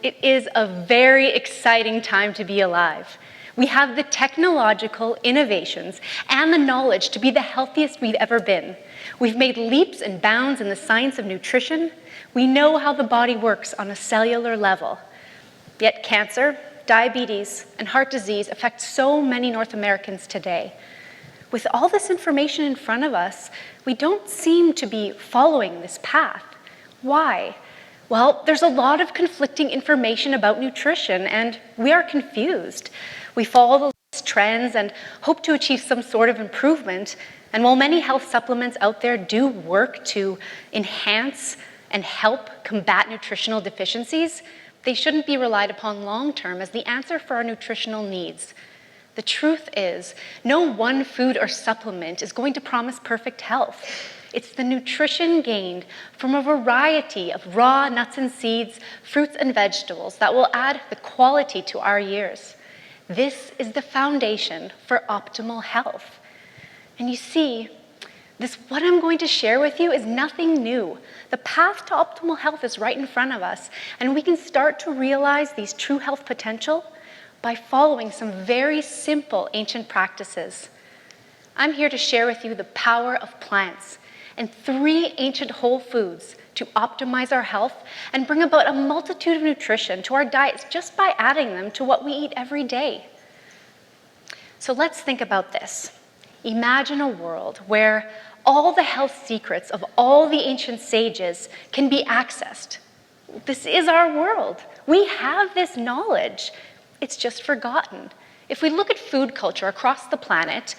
it is a very exciting time to be alive. We have the technological innovations and the knowledge to be the healthiest we've ever been. We've made leaps and bounds in the science of nutrition. We know how the body works on a cellular level. Yet cancer, diabetes, and heart disease affect so many North Americans today. With all this information in front of us, we don't seem to be following this path. Why? Well, there's a lot of conflicting information about nutrition, and we are confused. We follow the latest trends and hope to achieve some sort of improvement. And while many health supplements out there do work to enhance and help combat nutritional deficiencies, they shouldn't be relied upon long-term as the answer for our nutritional needs. The truth is, no one food or supplement is going to promise perfect health. It's the nutrition gained from a variety of raw nuts and seeds, fruits and vegetables that will add the quality to our years. This is the foundation for optimal health. And you see, what I'm going to share with you is nothing new. The path to optimal health is right in front of us, and we can start to realize these true health potential by following some very simple ancient practices. I'm here to share with you the power of plants and 3 ancient whole foods to optimize our health and bring about a multitude of nutrition to our diets just by adding them to what we eat every day. So let's think about this. Imagine a world where all the health secrets of all the ancient sages can be accessed. This is our world. We have this knowledge. It's just forgotten. If we look at food culture across the planet,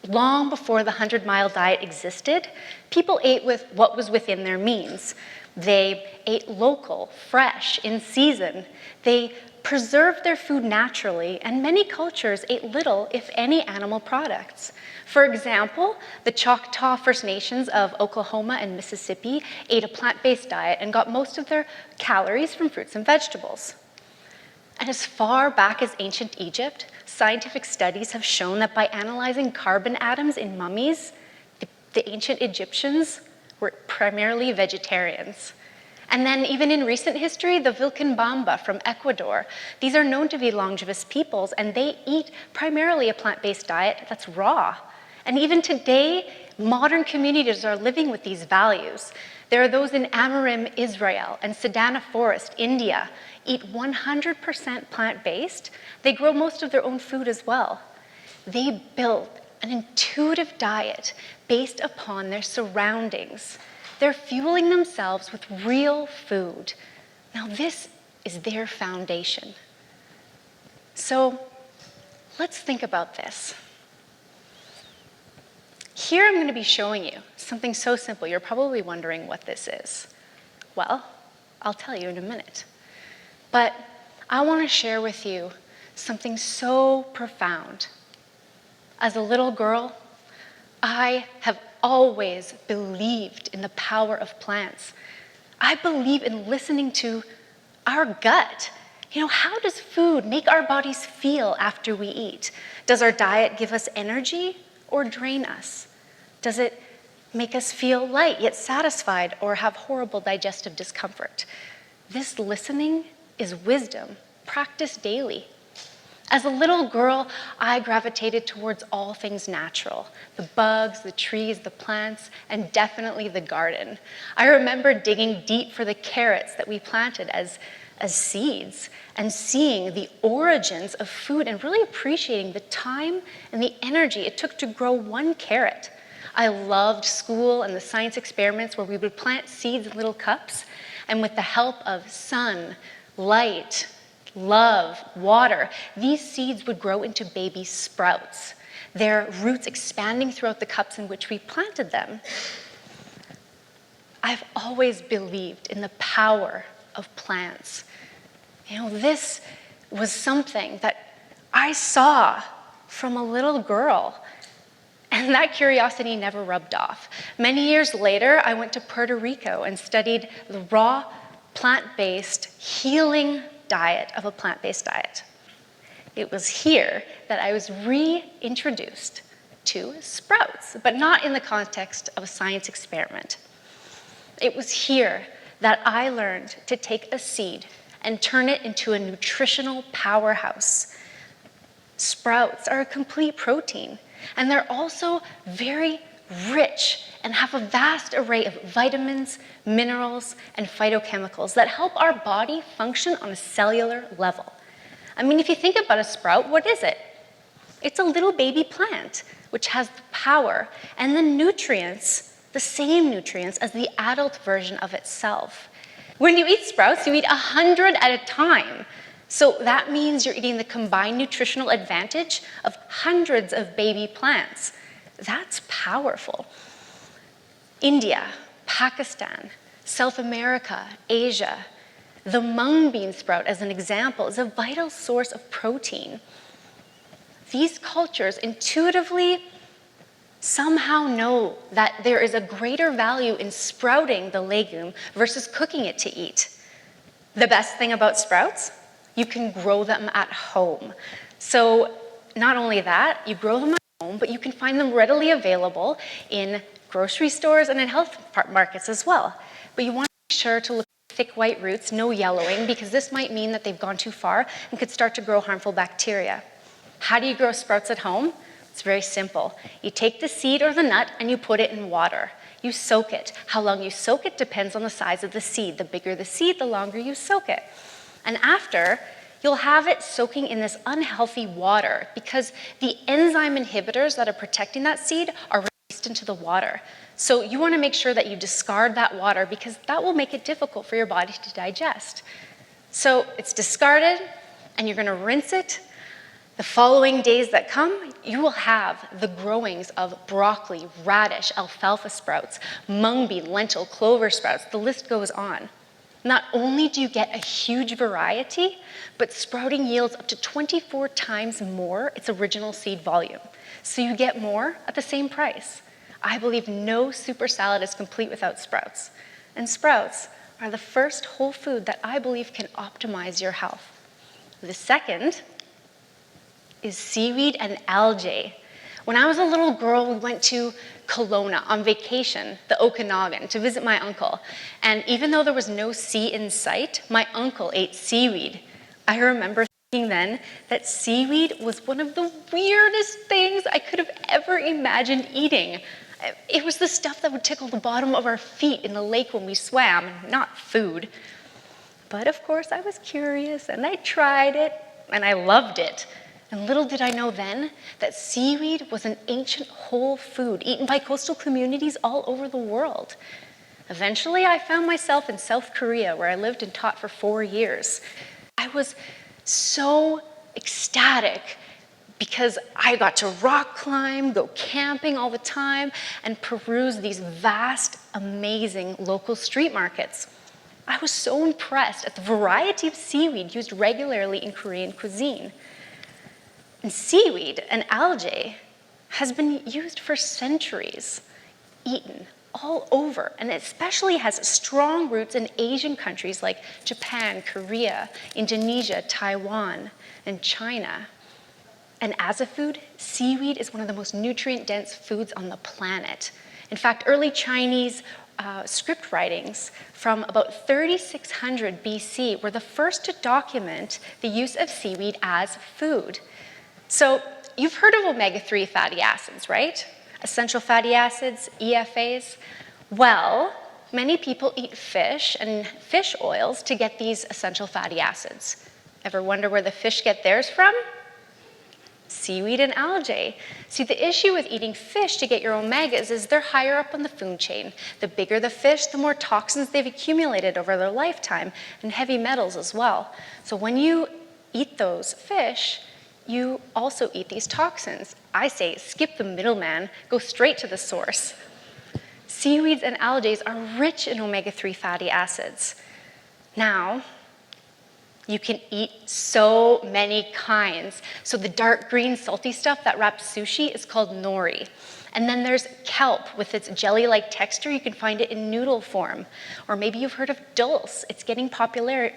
long before the 100-mile diet existed, people ate with what was within their means. They ate local, fresh, in season. They preserved their food naturally, and many cultures ate little, if any, animal products. For example, the Choctaw First Nations of Oklahoma and Mississippi ate a plant-based diet and got most of their calories from fruits and vegetables. And as far back as ancient Egypt, scientific studies have shown that by analyzing carbon atoms in mummies, the ancient Egyptians were primarily vegetarians. And then even in recent history, the Vilcabamba from Ecuador, these are known to be longevous peoples, and they eat primarily a plant-based diet that's raw. And even today, modern communities are living with these values. There are those in Amarim, Israel, and Sedana Forest, India, eat 100% plant-based. They grow most of their own food as well. They built an intuitive diet based upon their surroundings. They're fueling themselves with real food. Now this is their foundation. So let's think about this. Here I'm going to be showing you something so simple. You're probably wondering what this is. Well, I'll tell you in a minute. But I want to share with you something so profound. As a little girl, I have always believed in the power of plants. I believe in listening to our gut. How does food make our bodies feel after we eat? Does our diet give us energy or drain us? Does it make us feel light yet satisfied or have horrible digestive discomfort? This listening is wisdom, practiced daily. As a little girl, I gravitated towards all things natural, the bugs, the trees, the plants, and definitely the garden. I remember digging deep for the carrots that we planted as seeds and seeing the origins of food and really appreciating the time and the energy it took to grow one carrot. I loved school and the science experiments where we would plant seeds in little cups, and with the help of sun, light, love, water, these seeds would grow into baby sprouts, their roots expanding throughout the cups in which we planted them. I've always believed in the power of plants. This was something that I saw from a little girl, and that curiosity never rubbed off. Many years later, I went to Puerto Rico and studied the raw, plant-based, healing diet of a plant-based diet. It was here that I was reintroduced to sprouts, but not in the context of a science experiment. It was here that I learned to take a seed and turn it into a nutritional powerhouse. Sprouts are a complete protein, and they're also very rich and have a vast array of vitamins, minerals, and phytochemicals that help our body function on a cellular level. I mean, if you think about a sprout, what is it? It's a little baby plant, which has the power and the nutrients, the same nutrients as the adult version of itself. When you eat sprouts, you eat 100 at a time. So that means you're eating the combined nutritional advantage of hundreds of baby plants. That's powerful. India, Pakistan, South America, Asia. The mung bean sprout, as an example, is a vital source of protein. These cultures intuitively somehow know that there is a greater value in sprouting the legume versus cooking it to eat. The best thing about sprouts? You can grow them at home. So not only that, you grow them at home, but you can find them readily available in grocery stores and in health markets as well. But you want to be sure to look at thick white roots, no yellowing, because this might mean that they've gone too far and could start to grow harmful bacteria. How do you grow sprouts at home? It's very simple. You take the seed or the nut and you put it in water. You soak it. How long you soak it depends on the size of the seed. The bigger the seed, the longer you soak it. And after, you'll have it soaking in this unhealthy water because the enzyme inhibitors that are protecting that seed are released into the water. So you want to make sure that you discard that water because that will make it difficult for your body to digest. So it's discarded and you're going to rinse it. The following days that come, you will have the growings of broccoli, radish, alfalfa sprouts, mung bean, lentil, clover sprouts. The list goes on. Not only do you get a huge variety, but sprouting yields up to 24 times more its original seed volume. So you get more at the same price. I believe no super salad is complete without sprouts. And sprouts are the first whole food that I believe can optimize your health. The second is seaweed and algae. When I was a little girl, we went to Kelowna on vacation, the Okanagan, to visit my uncle. And even though there was no sea in sight, my uncle ate seaweed. I remember thinking then that seaweed was one of the weirdest things I could have ever imagined eating. It was the stuff that would tickle the bottom of our feet in the lake when we swam, not food. But of course, I was curious, and I tried it, and I loved it. And little did I know then that seaweed was an ancient whole food eaten by coastal communities all over the world. Eventually, I found myself in South Korea, where I lived and taught for 4 years. I was so ecstatic because I got to rock climb, go camping all the time, and peruse these vast, amazing local street markets. I was so impressed at the variety of seaweed used regularly in Korean cuisine. And seaweed and algae has been used for centuries, eaten all over, and it especially has strong roots in Asian countries like Japan, Korea, Indonesia, Taiwan, and China. And as a food, seaweed is one of the most nutrient-dense foods on the planet. In fact, early Chinese script writings from about 3600 BC were the first to document the use of seaweed as food. So you've heard of omega-3 fatty acids, right? Essential fatty acids, EFAs. Well, many people eat fish and fish oils to get these essential fatty acids. Ever wonder where the fish get theirs from? Seaweed and algae. See, the issue with eating fish to get your omegas is they're higher up on the food chain. The bigger the fish, the more toxins they've accumulated over their lifetime, and heavy metals as well. So when you eat those fish, you also eat these toxins. I say skip the middleman, go straight to the source. Seaweeds and algae are rich in omega-3 fatty acids. Now, you can eat so many kinds. So the dark green salty stuff that wraps sushi is called nori. And then there's kelp with its jelly-like texture. You can find it in noodle form. Or maybe you've heard of dulse. It's getting popular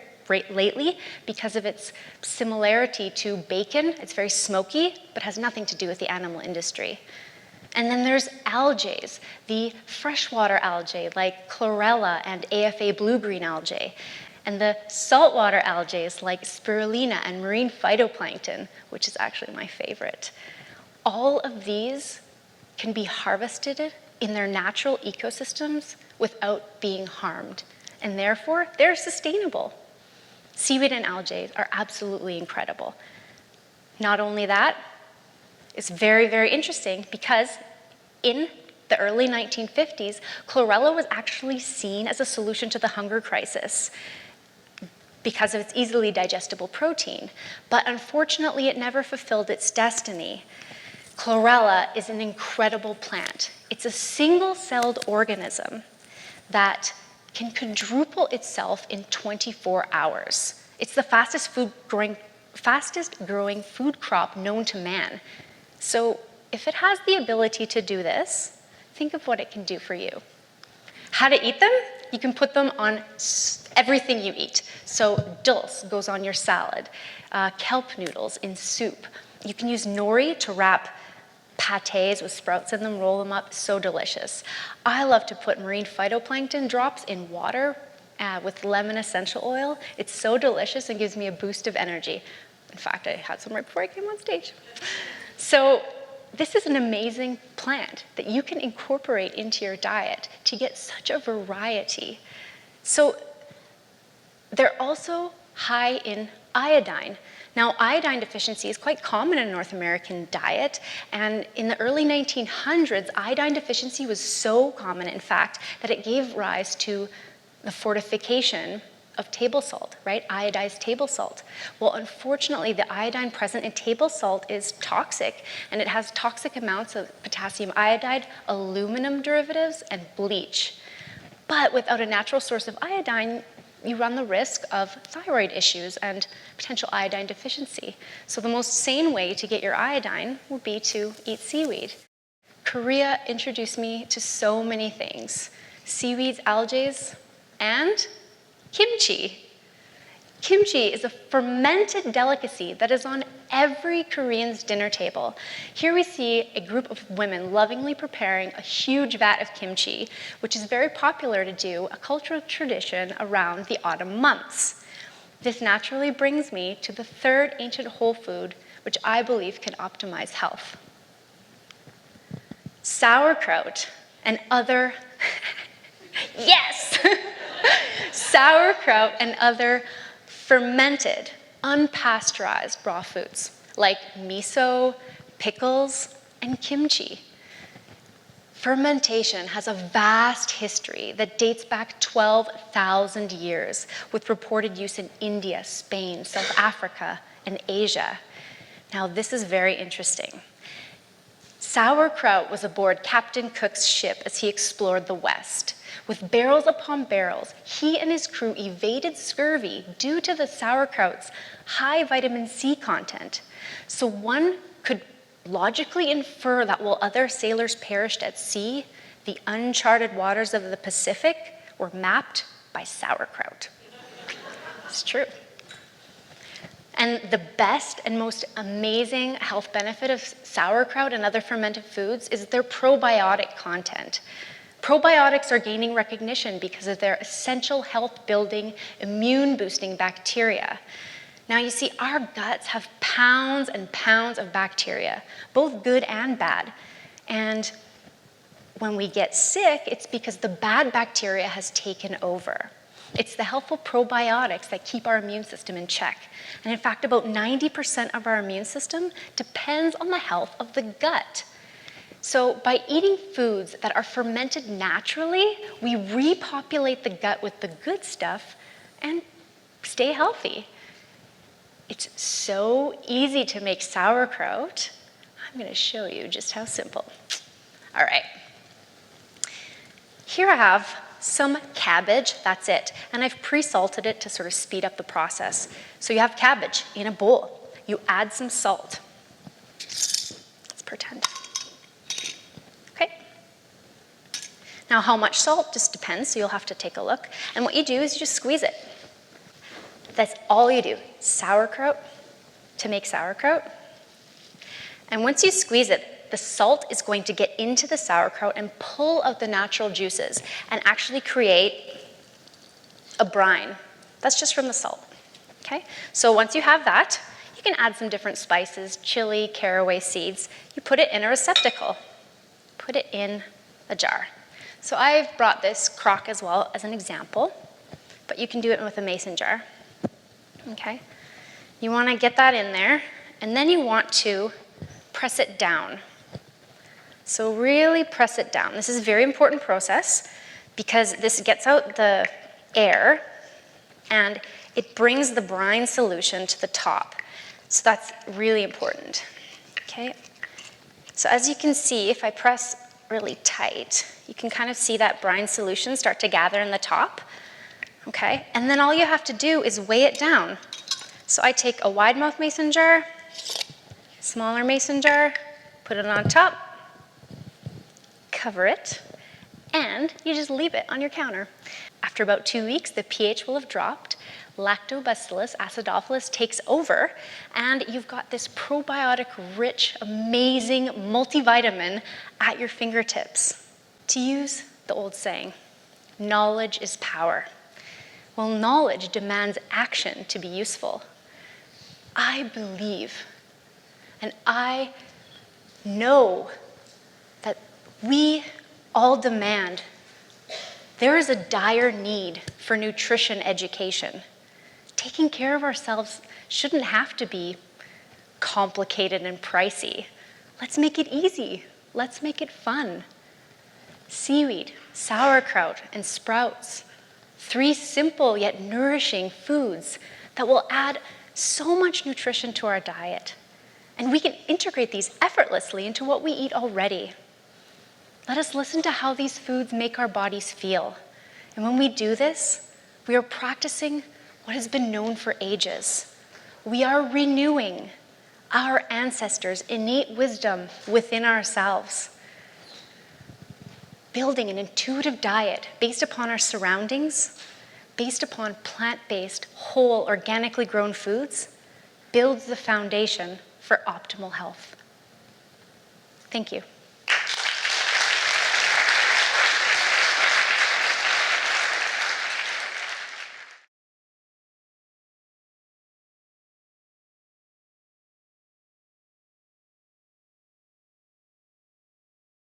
lately because of its similarity to bacon. It's very smoky, but has nothing to do with the animal industry. And then there's algae, the freshwater algae like Chlorella and AFA blue-green algae. and the saltwater algae like spirulina and marine phytoplankton, which is actually my favorite. All of these can be harvested in their natural ecosystems without being harmed, and therefore they're sustainable. Seaweed and algae are absolutely incredible. Not only that, it's very, very interesting because in the early 1950s, chlorella was actually seen as a solution to the hunger crisis because of its easily digestible protein. But unfortunately, it never fulfilled its destiny. Chlorella is an incredible plant. It's a single-celled organism that can quadruple itself in 24 hours. It's the fastest growing food crop known to man. So if it has the ability to do this, think of what it can do for you. How to eat them? You can put them on everything you eat. So dulse goes on your salad, kelp noodles in soup. You can use nori to wrap pâtés with sprouts in them, roll them up, so delicious. I love to put marine phytoplankton drops in water with lemon essential oil. It's so delicious and gives me a boost of energy. In fact, I had some right before I came on stage. So this is an amazing plant that you can incorporate into your diet to get such a variety. So they're also high in iodine. Now, iodine deficiency is quite common in North American diet, and in the early 1900s, iodine deficiency was so common, in fact, that it gave rise to the fortification of table salt, right? Iodized table salt. Well, unfortunately, the iodine present in table salt is toxic, and it has toxic amounts of potassium iodide, aluminum derivatives, and bleach. But without a natural source of iodine, you run the risk of thyroid issues and potential iodine deficiency. So the most sane way to get your iodine would be to eat seaweed. Korea introduced me to so many things: seaweeds, algae, and kimchi. Kimchi is a fermented delicacy that is on every Korean's dinner table. Here we see a group of women lovingly preparing a huge vat of kimchi, which is very popular to do, a cultural tradition around the autumn months. This naturally brings me to the third ancient whole food, which I believe can optimize health. Sauerkraut and other, yes! Sauerkraut and other fermented, unpasteurized raw foods like miso, pickles, and kimchi. Fermentation has a vast history that dates back 12,000 years, with reported use in India, Spain, South Africa, and Asia. Now, this is very interesting. Sauerkraut was aboard Captain Cook's ship as he explored the West. With barrels upon barrels, he and his crew evaded scurvy due to the sauerkraut's high vitamin C content. So one could logically infer that while other sailors perished at sea, the uncharted waters of the Pacific were mapped by sauerkraut. It's true. And the best and most amazing health benefit of sauerkraut and other fermented foods is their probiotic content. Probiotics are gaining recognition because of their essential health-building, immune-boosting bacteria. Now, you see, our guts have pounds and pounds of bacteria, both good and bad. And when we get sick, it's because the bad bacteria has taken over. It's the helpful probiotics that keep our immune system in check. And in fact, about 90% of our immune system depends on the health of the gut. So by eating foods that are fermented naturally, we repopulate the gut with the good stuff and stay healthy. It's so easy to make sauerkraut. I'm going to show you just how simple. All right. Here I have some cabbage, that's it. And I've pre-salted it to sort of speed up the process. So you have cabbage in a bowl. You add some salt. Let's pretend. Okay. Now how much salt just depends, so you'll have to take a look. And what you do is you just squeeze it. That's all you do. Sauerkraut to make sauerkraut. And once you squeeze it, the salt is going to get into the sauerkraut and pull out the natural juices and actually create a brine. That's just from the salt, okay? So once you have that, you can add some different spices, chili, caraway seeds. You put it in a receptacle. Put it in a jar. So I've brought this crock as well as an example, but you can do it with a mason jar, okay? You want to get that in there, and then you want to press it down. So really press it down. This is a very important process because this gets out the air and it brings the brine solution to the top. So that's really important, okay? So as you can see, if I press really tight, you can kind of see that brine solution start to gather in the top, okay? And then all you have to do is weigh it down. So I take a wide mouth mason jar, smaller mason jar, put it on top, cover it, and you just leave it on your counter. After about 2 weeks, the pH will have dropped, Lactobacillus acidophilus takes over, and you've got this probiotic-rich, amazing multivitamin at your fingertips. To use the old saying, knowledge is power. Well, knowledge demands action to be useful. I believe, and I know that we all demand. There is a dire need for nutrition education. Taking care of ourselves shouldn't have to be complicated and pricey. Let's make it easy. Let's make it fun. Seaweed, sauerkraut, and sprouts. 3 simple yet nourishing foods that will add so much nutrition to our diet. And we can integrate these effortlessly into what we eat already. Let us listen to how these foods make our bodies feel. And when we do this, we are practicing what has been known for ages. We are renewing our ancestors' innate wisdom within ourselves. Building an intuitive diet based upon our surroundings, based upon plant-based, whole, organically grown foods, builds the foundation for optimal health. Thank you.